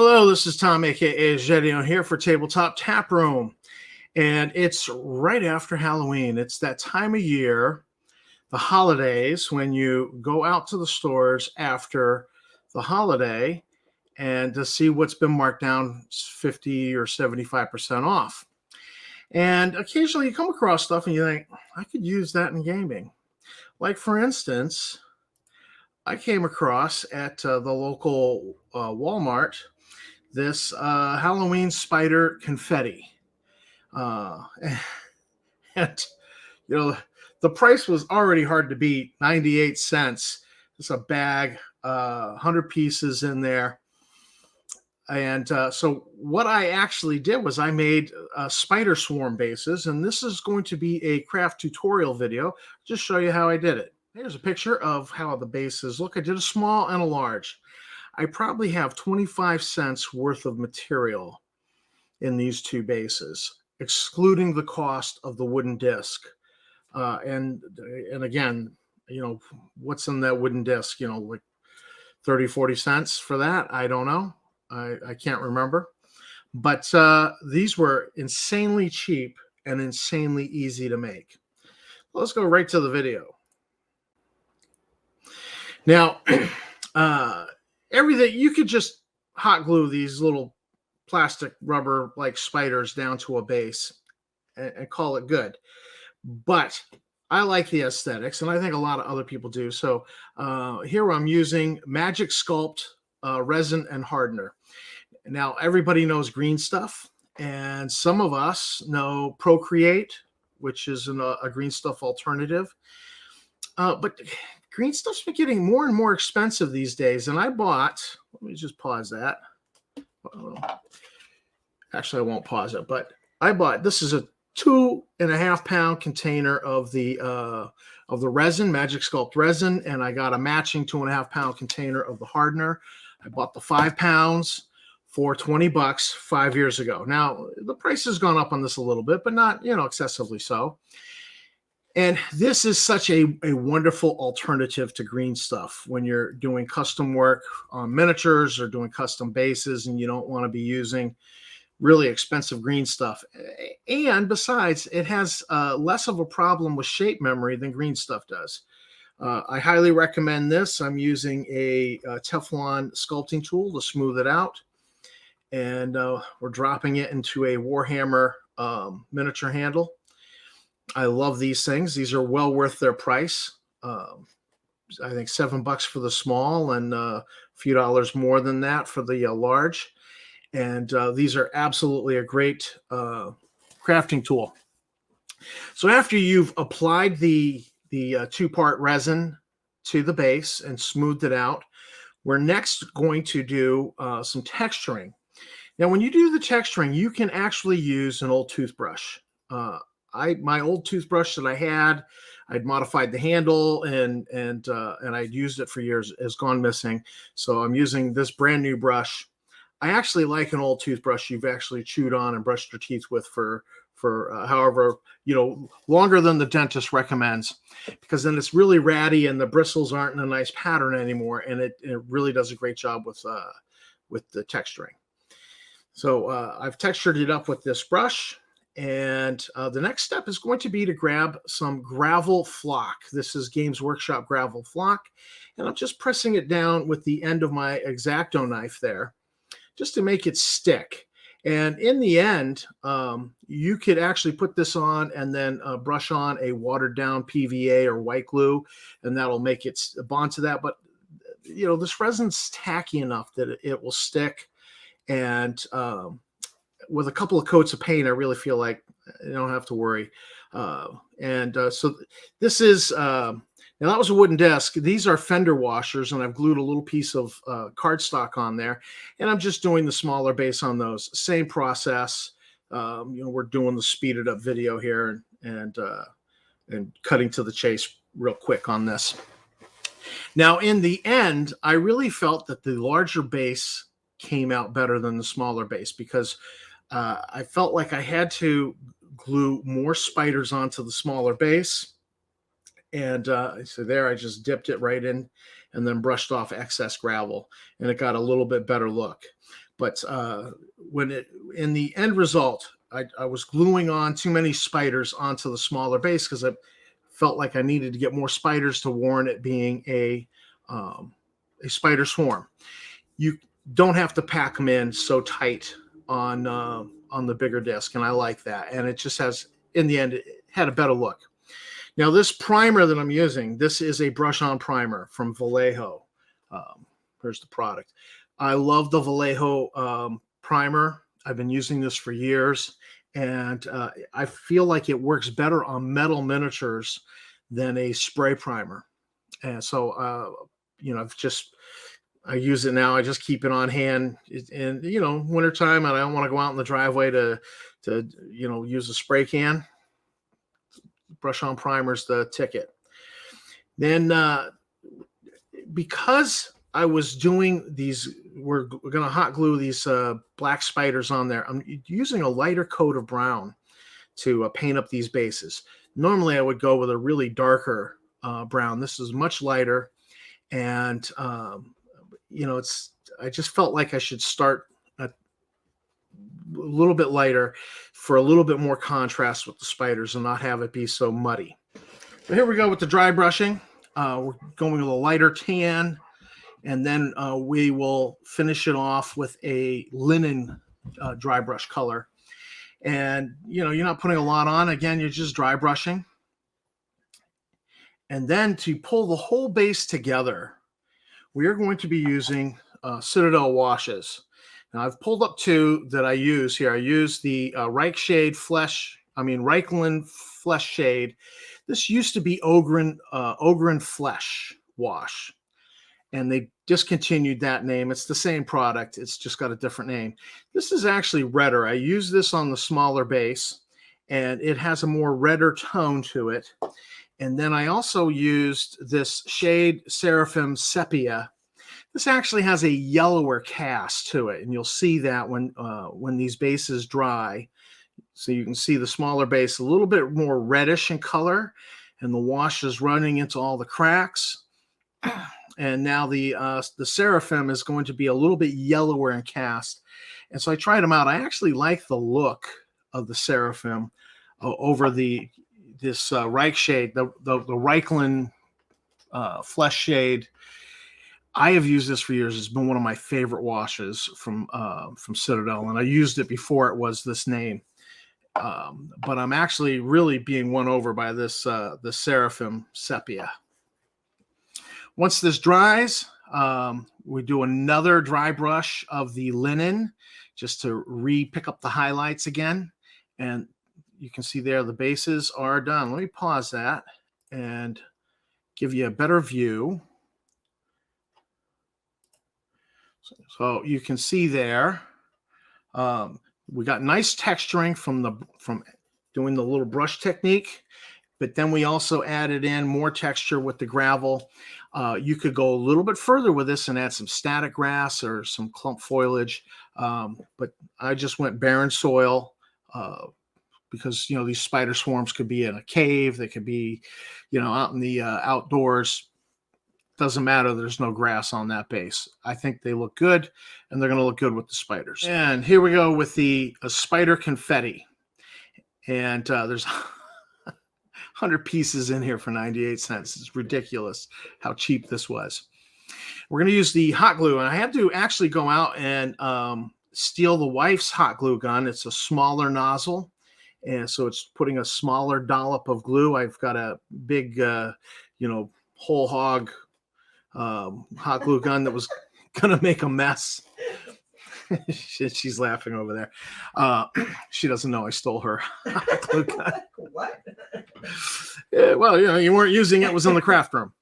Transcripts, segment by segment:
Hello, this is Tom, aka Gedeon, here for Tabletop Tap Room. And it's right after Halloween. It's that time of year, the holidays, when you go out to the stores after the holiday and to see what's been marked down 50 or 75% off. And occasionally you come across stuff and you think, I could use that in gaming. Like, for instance, I came across at the local Walmart this Halloween spider confetti. Uh, and, the price was already hard to beat, 98 cents. It's a bag, 100 pieces in there. And so what I actually did was I made spider swarm bases, and this is going to be a craft tutorial video. Just show you how I did it. Here's a picture of how the bases look. I did a small and a large. I probably have 25 cents worth of material in these two bases, excluding the cost of the wooden disc. And again, what's in that wooden disc? Like 30, 40 cents for that? I don't know. I can't remember. But these were insanely cheap and insanely easy to make. Let's go right to the video. Now, everything, you could just hot glue these little plastic rubber like spiders down to a base and call it good. But I like the aesthetics, and I think a lot of other people do. So here I'm using Magic Sculpt resin and hardener. Now, everybody knows green stuff, and some of us know Procreate, which is a green stuff alternative. But green stuff's been getting more and more expensive these days. And I bought, let me just pause that. Actually, I won't pause it, but I bought, this is a 2.5 pound container of the resin, Magic Sculpt resin, and I got a matching 2.5 pound container of the hardener. I bought the 5 pounds for $20 5 years ago. Now, the price has gone up on this a little bit, but not, excessively so. And this is such a wonderful alternative to green stuff when you're doing custom work on miniatures or doing custom bases and you don't want to be using really expensive green stuff. And besides, it has less of a problem with shape memory than green stuff does. I highly recommend this. I'm using a Teflon sculpting tool to smooth it out. And we're dropping it into a Warhammer miniature handle. I love these things. These are well worth their price. I think $7 for the small and a few dollars more than that for the large. And these are absolutely a great crafting tool. So after you've applied the two-part resin to the base and smoothed it out, we're next going to do some texturing. Now, when you do the texturing, you can actually use an old toothbrush. My old toothbrush that I had, I'd modified the handle and I'd used it for years, has gone missing. So I'm using this brand new brush. I actually like an old toothbrush you've actually chewed on and brushed your teeth with for however, longer than the dentist recommends, because then it's really ratty and the bristles aren't in a nice pattern anymore. And it really does a great job with the texturing. So I've textured it up with this brush. And the next step is going to be to grab some gravel flock. This is Games Workshop gravel flock. And I'm just pressing it down with the end of my X-Acto knife there, just to make it stick. And in the end, you could actually put this on and then brush on a watered down PVA or white glue, and that'll make it bond to that. But, this resin's tacky enough that it will stick. And with a couple of coats of paint, I really feel like I don't have to worry. So this is, now that was a wooden desk. These are fender washers, and I've glued a little piece of cardstock on there, and I'm just doing the smaller base on those. Same process. We're doing the speeded up video here and cutting to the chase real quick on this. Now, in the end, I really felt that the larger base came out better than the smaller base, because I felt like I had to glue more spiders onto the smaller base. And so there, I just dipped it right in and then brushed off excess gravel, and it got a little bit better look. But in the end result, I was gluing on too many spiders onto the smaller base because I felt like I needed to get more spiders to warrant it being a spider swarm. You don't have to pack them in so tight on the bigger disc, and I like that. And it just has, in the end, it had a better look. Now, this primer that I'm using, this is a brush-on primer from Vallejo. Here's the product. I love the Vallejo primer. I've been using this for years, and I feel like it works better on metal miniatures than a spray primer. And so, I use it now. I just keep it on hand in, wintertime, and I don't want to go out in the driveway to use a spray can. Brush-on primer's the ticket. Then, because I was doing these, we're going to hot glue these black spiders on there. I'm using a lighter coat of brown to paint up these bases. Normally, I would go with a really darker brown. This is much lighter, and I just felt like I should start a little bit lighter for a little bit more contrast with the spiders and not have it be so muddy. So here we go with the dry brushing. We're going with a lighter tan, and then we will finish it off with a linen dry brush color. And, you're not putting a lot on. Again, you're just dry brushing. And then to pull the whole base together, we are going to be using Citadel washes. Now, I've pulled up two that I use here. I use the Reichland Flesh Shade. This used to be Ogren Flesh Wash, and they discontinued that name. It's the same product. It's just got a different name. This is actually redder. I use this on the smaller base, and it has a more redder tone to it. And then I also used this shade Seraphim Sepia. This actually has a yellower cast to it, and you'll see that when these bases dry. So you can see the smaller base a little bit more reddish in color, and the wash is running into all the cracks. And now the Seraphim is going to be a little bit yellower in cast. And so I tried them out. I actually like the look of the Seraphim over this Reich shade, the Reichland Flesh Shade. I have used this for years. It's been one of my favorite washes from Citadel, and I used it before it was this name. But I'm actually really being won over by this the Seraphim Sepia. Once this dries, we do another dry brush of the linen just to pick up the highlights again. And you can see there the bases are done. Let me pause that and give you a better view. So you can see there, we got nice texturing from doing the little brush technique, but then we also added in more texture with the gravel. You could go a little bit further with this and add some static grass or some clump foliage, but I just went barren soil because these spider swarms could be in a cave, they could be out in the outdoors. Doesn't matter, there's no grass on that base. I think they look good, and they're going to look good with the spiders. And here we go with the spider confetti. And there's 100 pieces in here for 98 cents. It's ridiculous how cheap this was. We're going to use the hot glue, and I had to actually go out and steal the wife's hot glue gun. It's a smaller nozzle, and so it's putting a smaller dollop of glue. I've got a big, whole hog hot glue gun that was gonna make a mess. She's laughing over there. She doesn't know I stole her hot glue gun. What? Yeah, well, you weren't using it. It was in the craft room.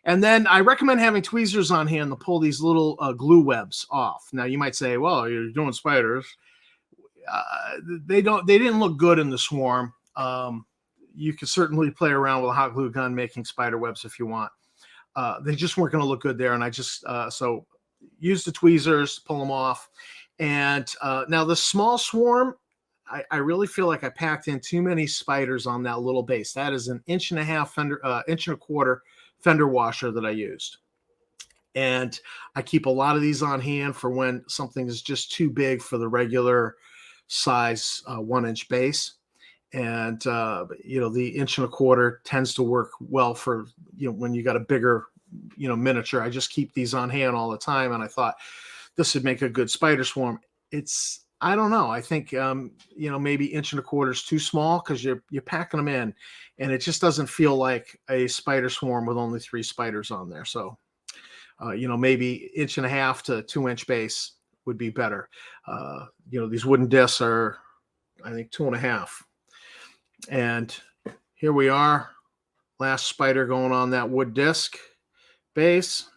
And then I recommend having tweezers on hand to pull these little glue webs off. Now you might say, well, you're doing spiders. They didn't look good in the swarm. You could certainly play around with a hot glue gun making spider webs if you want. They just weren't going to look good there, and I just so use the tweezers to pull them off. And now the small swarm, I really feel like I packed in too many spiders on that little base. That is an 1.5 inch fender, 1.25 inch fender washer that I used. And I keep a lot of these on hand for when something is just too big for the regular size 1-inch base. And the 1.25 tends to work well for when you got a bigger miniature. I just keep these on hand all the time, and I thought this would make a good spider swarm. I don't know. I think maybe 1.25 is too small because you're packing them in, and it just doesn't feel like a spider swarm with only 3 spiders on there. So maybe 1.5 to 2-inch base would be better. These wooden discs are, I think, 2.5. And here we are, last spider going on that wood disc base.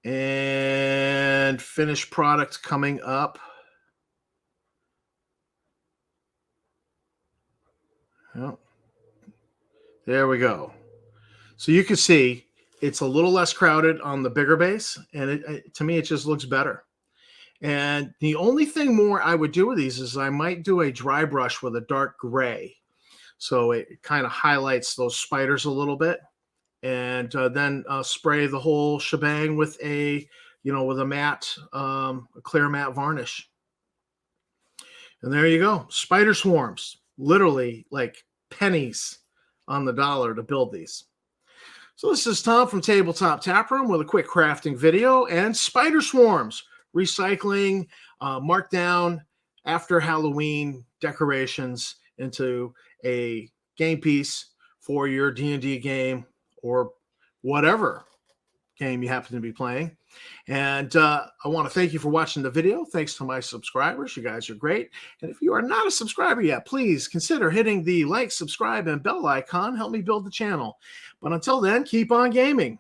And finished product coming up. Well, there we go. So you can see it's a little less crowded on the bigger base, and to me, it just looks better. And the only thing more I would do with these is I might do a dry brush with a dark gray. So it kind of highlights those spiders a little bit. And then spray the whole shebang with a matte, a clear matte varnish. And there you go. Spider swarms, literally like pennies on the dollar to build these. So this is Tom from Tabletop Taproom with a quick crafting video and spider swarms, recycling markdown after Halloween decorations into a game piece for your D&D game or whatever game you happen to be playing. And I want to thank you for watching the video. Thanks to my subscribers. You guys are great. And if you are not a subscriber yet, please consider hitting the like, subscribe, and bell icon. Help me build the channel. But until then, keep on gaming.